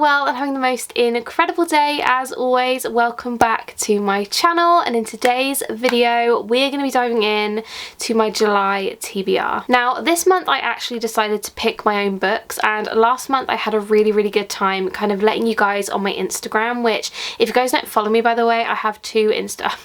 well and having the most incredible day as always. Welcome back to my channel, and in today's video we're going to be diving in to my July TBR. Now this month I actually decided to pick my own books, and last month I had a really good time kind of letting you guys on my Instagram, which if you guys don't follow me, by the way, I have two Instagram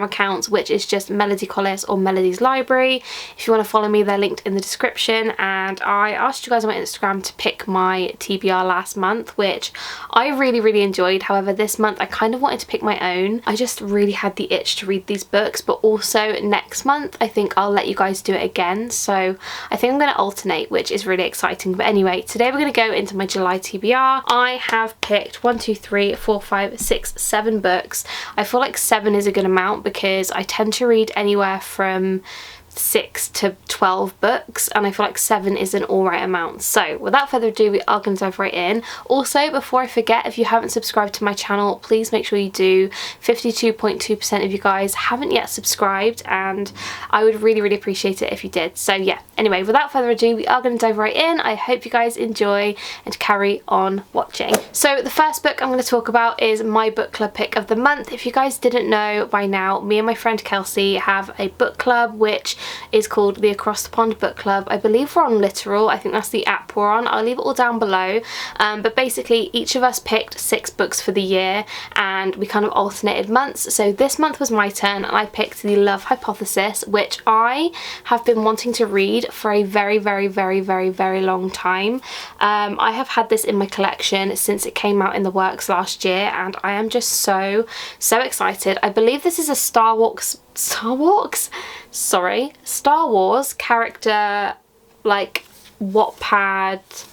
accounts, which is just Melody Collis or Melody's Library. If you want to follow me, they're linked in the description. And I asked you guys on my Instagram to pick my TBR last month, which I really enjoyed. However, this month I kind of wanted to pick my own. I just really had the itch to read these books, but also next month I think I'll let you guys do it again. So I think I'm going to alternate, which is really exciting. But anyway, today we're going to go into my July TBR. I have picked 1, 2, 3, 4, 5, 6, 7 books. I feel like 7 is a good amount because I tend to read anywhere from 6 to 12 books, and I feel like 7 is an alright amount. So without further ado, we are going to dive right in. Also, before I forget, if you haven't subscribed to my channel, please make sure you do. 52.2% of you guys haven't yet subscribed, and I would really appreciate it if you did. So yeah, anyway, without further ado, we are going to dive right in. I hope you guys enjoy and carry on watching. So the first book I'm going to talk about is my book club pick of the month. If you guys didn't know by now, me and my friend Kelsey have a book club which is called the Across the Pond Book Club. I believe we're on Literal. I think that's the app we're on. I'll leave it all down below. But basically each of us picked 6 books for the year, and we kind of alternated months. So this month was my turn, and I picked The Love Hypothesis, which I have been wanting to read for a very long time. I have had this in my collection since it came out in the works last year, and I am just so excited. I believe this is a Star Wars character, like Wattpad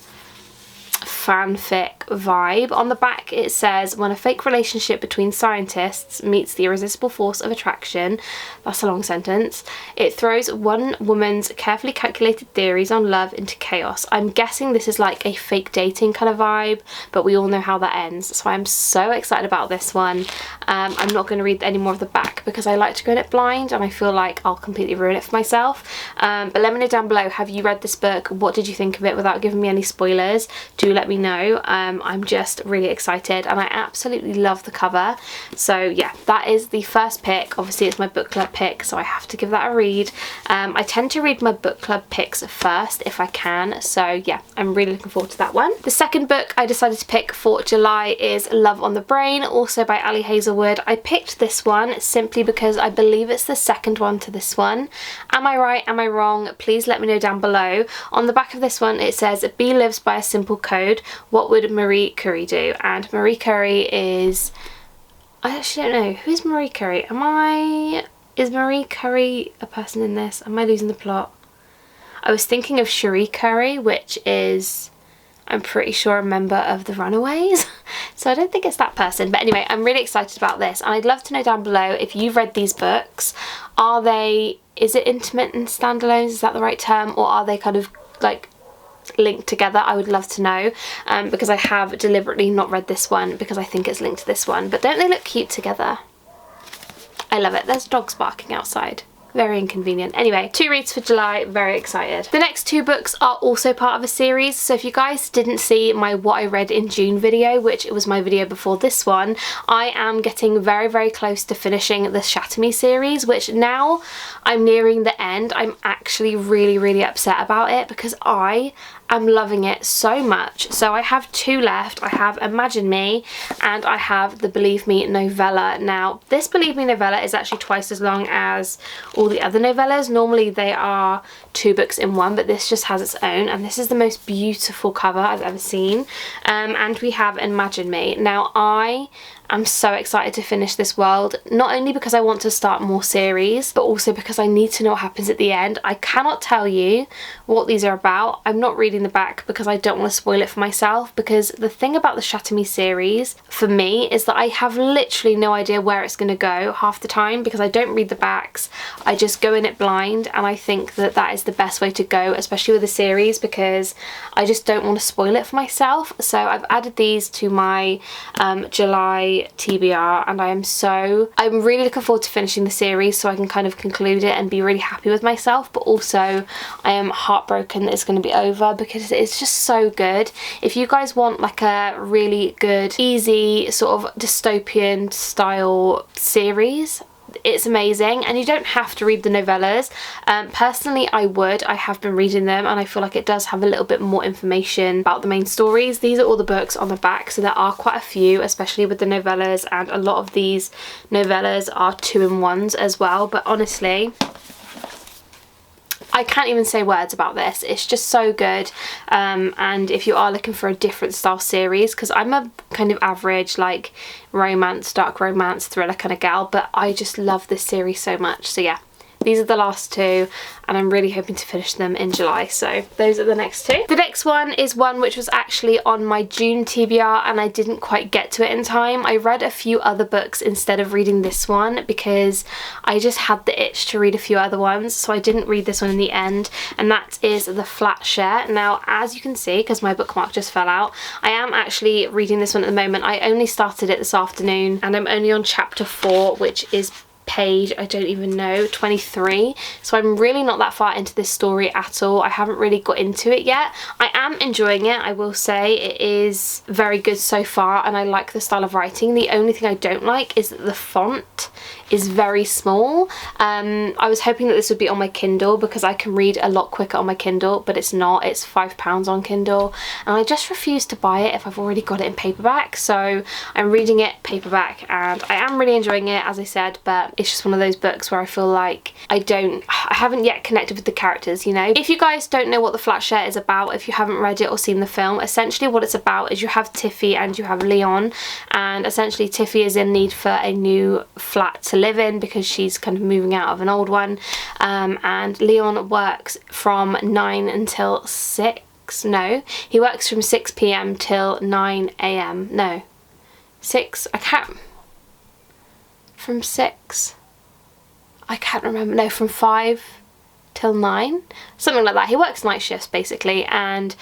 fanfic vibe. On the back it says, when a fake relationship between scientists meets the irresistible force of attraction, that's a long sentence, it throws one woman's carefully calculated theories on love into chaos. I'm guessing this is like a fake dating kind of vibe, but we all know how that ends, so I'm so excited about this one. I'm not going to read any more of the back because I like to go in it blind, and I feel like I'll completely ruin it for myself. But let me know down below, have you read this book? What did you think of it without giving me any spoilers? Do let me know. I'm just really excited, and I absolutely love the cover. So yeah, that is the first pick. Obviously it's my book club pick, so I have to give that a read. I tend to read my book club picks first if I can, so yeah, I'm really looking forward to that one. The second book I decided to pick for July is Love on the Brain, also by Ali Hazelwood. I picked this one simply because I believe it's the second one to this one. Am I right? Am I wrong? Please let me know down below. On the back of this one it says, B lives by a simple code. What would Marie Curie do? And Marie Curie is... I actually don't know. Who's Marie Curie? Is Marie Curie a person in this? Am I losing the plot? I was thinking of Cherie Currie, which is, I'm pretty sure, a member of the Runaways. So I don't think it's that person. But anyway, I'm really excited about this, and I'd love to know down below if you've read these books. Are they... is it intimate and standalones? Is that the right term? Or are they kind of like linked together? I would love to know, because I have deliberately not read this one because I think it's linked to this one. But don't they look cute together? I love it. There's dogs barking outside. Very inconvenient. Anyway, 2 reads for July, very excited. The next 2 books are also part of a series, so if you guys didn't see my What I Read in June video, which it was my video before this one, I am getting very close to finishing the Shatter Me series, which now I'm nearing the end. I'm actually really upset about it because I am loving it so much. So I have 2 left. I have Imagine Me and I have the Believe Me novella. Now this Believe Me novella is actually twice as long as all the other novellas. Normally they are 2 books in one, but this just has its own, and this is the most beautiful cover I've ever seen. And we have Imagine Me. Now I'm so excited to finish this world, not only because I want to start more series, but also because I need to know what happens at the end. I cannot tell you what these are about. I'm not reading the back because I don't want to spoil it for myself, because the thing about the Shatter Me series for me is that I have literally no idea where it's going to go half the time because I don't read the backs. I just go in it blind, and I think that that is the best way to go, especially with a series, because I just don't want to spoil it for myself. So I've added these to my July TBR, and I'm really looking forward to finishing the series so I can kind of conclude it and be really happy with myself. But also I am heartbroken that it's going to be over, because because it's just so good. If you guys want like a really good, easy sort of dystopian style series, it's amazing, and you don't have to read the novellas. Personally, I would. I have been reading them, and I feel like it does have a little bit more information about the main stories. These are all the books on the back, so there are quite a few, especially with the novellas, and a lot of these novellas are 2-in-1s as well. But honestly, I can't even say words about this. It's just so good. And if you are looking for a different style series, because I'm a kind of average like romance, dark romance, thriller kind of gal, but I just love this series so much. So yeah, these are the last two, and I'm really hoping to finish them in July. So those are the next two. The next one is one which was actually on my June TBR, and I didn't quite get to it in time. I read a few other books instead of reading this one because I just had the itch to read a few other ones, so I didn't read this one in the end, and that is The Flat Share. Now, as you can see, because my bookmark just fell out, I am actually reading this one at the moment. I only started it this afternoon, and I'm only on chapter 4, which is page, I don't even know, 23. So I'm really not that far into this story at all. I haven't really got into it yet. I am enjoying it, I will say. It is very good so far, and I like the style of writing. The only thing I don't like is that the font is very small. I was hoping that this would be on my Kindle because I can read a lot quicker on my Kindle, but it's not. It's £5 on Kindle, and I just refuse to buy it if I've already got it in paperback. So I'm reading it paperback, and I am really enjoying it, as I said, but it's just one of those books where I feel like I haven't yet connected with the characters, you know. If you guys don't know what The Flat Share is about, if you haven't read it or seen the film, essentially what it's about is you have Tiffy and you have Leon, and essentially Tiffy is in need for a new flat to live in because she's kind of moving out of an old one, and Leon works from 9 until 6. No, he works from 6 p.m. till 9 a.m. No, 6, I can't, from 6, I can't remember, no, from 5 till 9, something like that. He works night shifts basically, and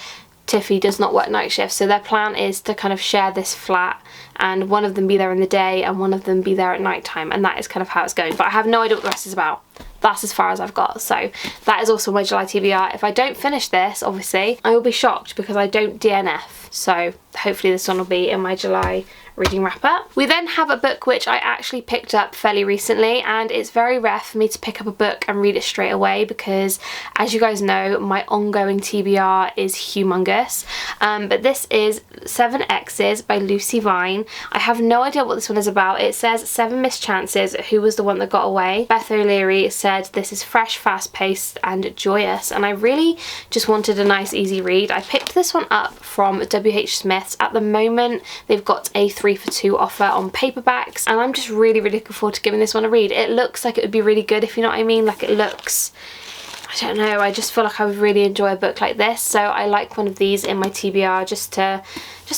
Tiffy does not work night shifts, so their plan is to kind of share this flat, and one of them be there in the day and one of them be there at night time, and that is kind of how it's going. But I have no idea what the rest is about. That's as far as I've got. So that is also my July TBR. If I don't finish this, obviously, I will be shocked because I don't DNF. So hopefully this one will be in my July reading wrap up. We then have a book which I actually picked up fairly recently, and it's very rare for me to pick up a book and read it straight away because, as you guys know, my ongoing TBR is humongous. But this is 7 X's by Lucy Vine. I have no idea what this one is about. It says 7 Mischances, who was the one that got away. Beth O'Leary said this is fresh, fast-paced and joyous, and I really just wanted a nice easy read. I picked this one up from WH Smith's. At the moment they've got a 3 for 2 offer on paperbacks, and I'm just really looking forward to giving this one a read. It looks like it would be really good, if you know what I mean. Like, it looks, I don't know, I just feel like I would really enjoy a book like this, so I like one of these in my TBR, just a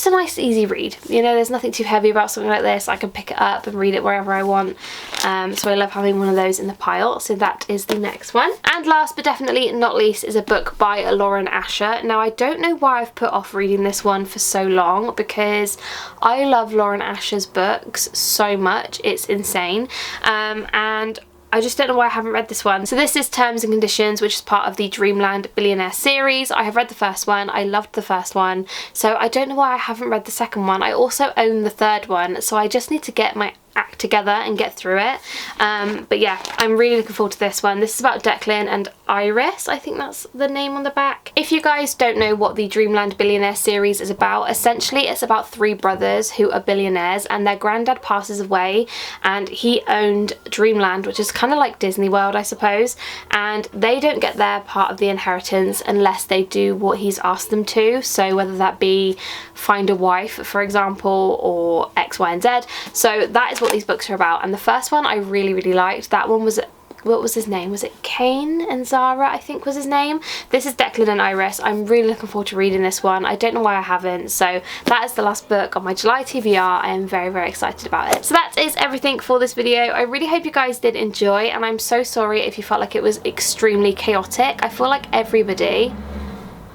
nice easy read. You know, there's nothing too heavy about something like this. I can pick it up and read it wherever I want, so I love having one of those in the pile. So that is the next one. And last but definitely not least is a book by Lauren Asher. Now, I don't know why I've put off reading this one for so long, because I love Lauren Asher's books so much, it's insane, and I just don't know why I haven't read this one. So this is Terms and Conditions, which is part of the Dreamland Billionaire series. I have read the first one. I loved the first one. So I don't know why I haven't read the second one. I also own the third one, so I just need to get my act together and get through it. But yeah, I'm really looking forward to this one. This is about Declan and Iris, I think that's the name on the back. If you guys don't know what the Dreamland Billionaire series is about, essentially it's about 3 brothers who are billionaires, and their granddad passes away, and he owned Dreamland, which is kind of like Disney World, I suppose, and they don't get their part of the inheritance unless they do what he's asked them to. So whether that be find a wife, for example, or X, Y, and Z. So that is what these books are about, and the first one I really liked. That one was, what was his name? Was it Kane and Zara, I think was his name? This is Declan and Iris. I'm really looking forward to reading this one. I don't know why I haven't. So that is the last book on my July TBR. I am very excited about it. So that is everything for this video. I really hope you guys did enjoy, and I'm so sorry if you felt like it was extremely chaotic. I feel like everybody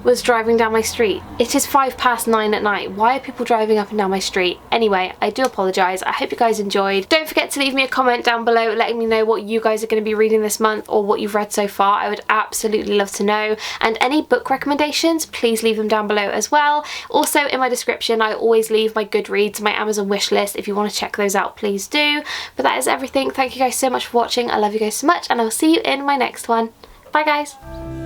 was driving down my street. It is 9:05 at night. Why are people driving up and down my street? Anyway, I do apologise. I hope you guys enjoyed. Don't forget to leave me a comment down below letting me know what you guys are going to be reading this month or what you've read so far. I would absolutely love to know. And any book recommendations, please leave them down below as well. Also in my description I always leave my Goodreads, my Amazon wish list. If you want to check those out, please do. But that is everything. Thank you guys so much for watching. I love you guys so much and I will see you in my next one. Bye guys.